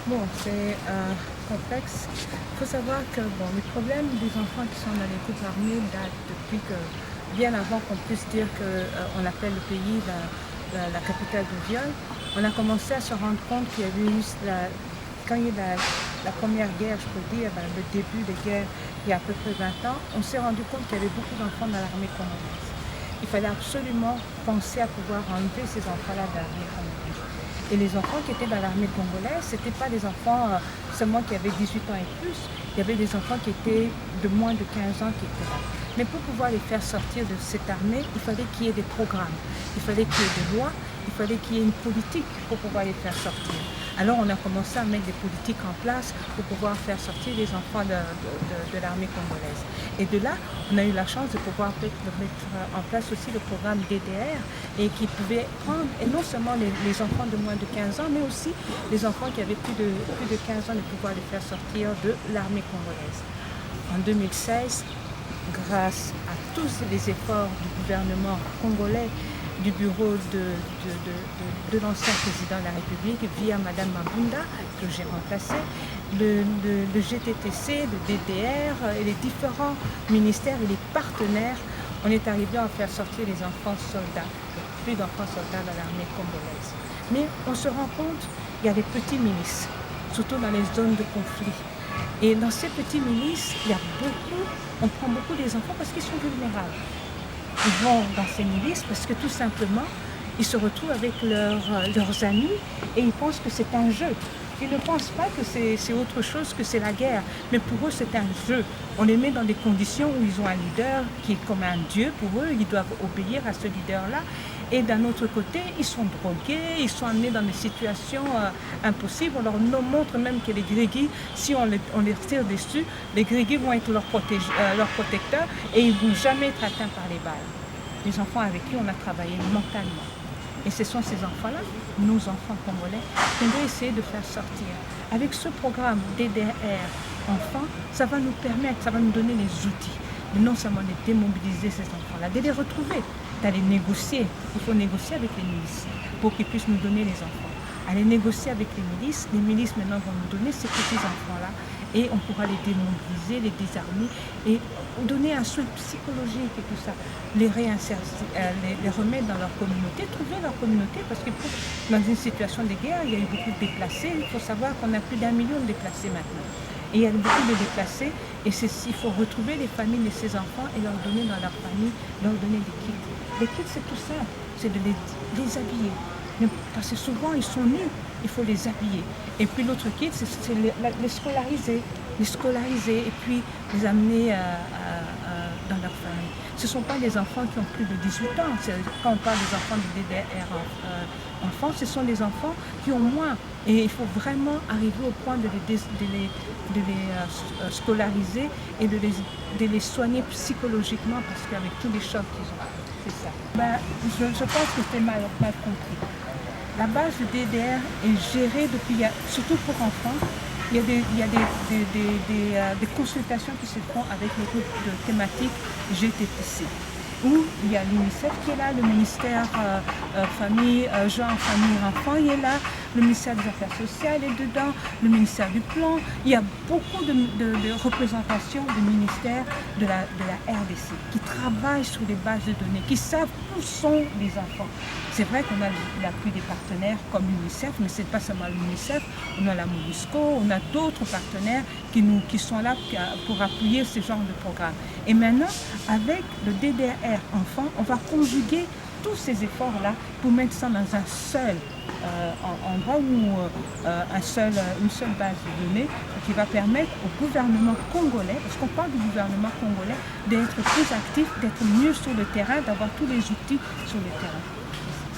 Bon, c'est complexe. Il faut savoir que bon, les problèmes des enfants qui sont dans les groupes armés datent depuis que, bien avant qu'on puisse dire qu'on appelle le pays la capitale du viol. On a commencé à se rendre compte qu'il y avait eu, quand il y a eu la première guerre, je peux dire, le début des guerres, il y a à peu près 20 ans, on s'est rendu compte qu'il y avait beaucoup d'enfants dans l'armée congolaise. Il fallait absolument penser à pouvoir enlever ces enfants-là de l'armée congolaise. Et les enfants qui étaient dans l'armée congolaise, ce n'étaient pas des enfants seulement qui avaient 18 ans et plus, il y avait des enfants qui étaient de moins de 15 ans qui étaient là. Mais pour pouvoir les faire sortir de cette armée, il fallait qu'il y ait des programmes, il fallait qu'il y ait des lois, il fallait qu'il y ait une politique pour pouvoir les faire sortir. Alors on a commencé à mettre des politiques en place pour pouvoir faire sortir les enfants de l'armée congolaise. Et de là, on a eu la chance de pouvoir mettre en place aussi le programme DDR et qui pouvait prendre, et non seulement les enfants de moins de 15 ans, mais aussi les enfants qui avaient plus de 15 ans de pouvoir les faire sortir de l'armée congolaise. En 2016, grâce à tous les efforts du gouvernement congolais, du bureau de l'ancien président de la République via Madame Mabunda, que j'ai remplacé, le GTTC, le DDR et les différents ministères et les partenaires, on est arrivé à faire sortir les enfants soldats, plus d'enfants soldats dans l'armée congolaise. Mais on se rend compte qu'il y a des petits milices, surtout dans les zones de conflit. Et dans ces petits milices, on prend beaucoup des enfants parce qu'ils sont vulnérables. Ils vont dans ces milices parce que tout simplement, ils se retrouvent avec leurs amis et ils pensent que c'est un jeu. Ils ne pensent pas que c'est autre chose, que c'est la guerre. Mais pour eux, c'est un jeu. On les met dans des conditions où ils ont un leader qui est comme un dieu pour eux. Ils doivent obéir à ce leader-là. Et d'un autre côté, ils sont drogués, ils sont amenés dans des situations impossibles. On leur montre même que les gréguis, si on les tire dessus, les gréguis vont être leurs protecteurs et ils ne vont jamais être atteints par les balles. Les enfants avec qui on a travaillé mentalement. Et ce sont ces enfants-là, nos enfants congolais, qu'on doit essayer de faire sortir. Avec ce programme DDR enfants, ça va nous permettre, ça va nous donner les outils de non seulement de démobiliser ces enfants-là, de les retrouver, d'aller négocier. Il faut négocier avec les milices pour qu'ils puissent nous donner les enfants. Aller négocier avec les milices maintenant vont nous donner ces petits enfants-là et on pourra les démobiliser, les désarmer et donner un soin psychologique et tout ça, les remettre dans leur communauté, trouver leur communauté parce que dans une situation de guerre, il y a eu beaucoup de déplacés. Il faut savoir qu'on a plus d'1 million de déplacés maintenant. Et il y a beaucoup de déplacés et il faut retrouver les familles de ces enfants et leur donner dans leur famille, leur donner des kits. Les kits, c'est tout simple, c'est de les habiller. Parce que souvent, ils sont nus, il faut les habiller. Et puis l'autre kit, c'est les scolariser et puis les amener dans leur famille. Ce ne sont pas des enfants qui ont plus de 18 ans. Quand on parle des enfants de DDR enfants, ce sont des enfants qui ont moins. Et il faut vraiment arriver au point de les scolariser et de les soigner psychologiquement parce qu'avec tous les chocs qu'ils ont. C'est ça. Je pense que c'est mal compris. La base du DDR est gérée depuis, surtout pour enfants, il y a des consultations qui se font avec le groupe de thématique GTTC, où il y a l'UNICEF qui est là, le ministère famille, genre, famille, enfants, il est là, le ministère des Affaires sociales est dedans, le ministère du Plan. Il y a beaucoup de représentations du ministère de la RDC qui travaillent sur des bases de données, qui savent où sont les enfants. C'est vrai qu'on a l'appui des partenaires comme l'UNICEF, mais ce n'est pas seulement l'UNICEF, on a la MONUSCO, on a d'autres partenaires qui sont là pour appuyer ce genre de programme. Et maintenant, avec le DDR enfant, on va conjuguer tous ces efforts-là pour mettre ça dans un seul endroit où une seule base de données qui va permettre au gouvernement congolais, parce qu'on parle du gouvernement congolais, d'être plus actif, d'être mieux sur le terrain, d'avoir tous les outils sur le terrain.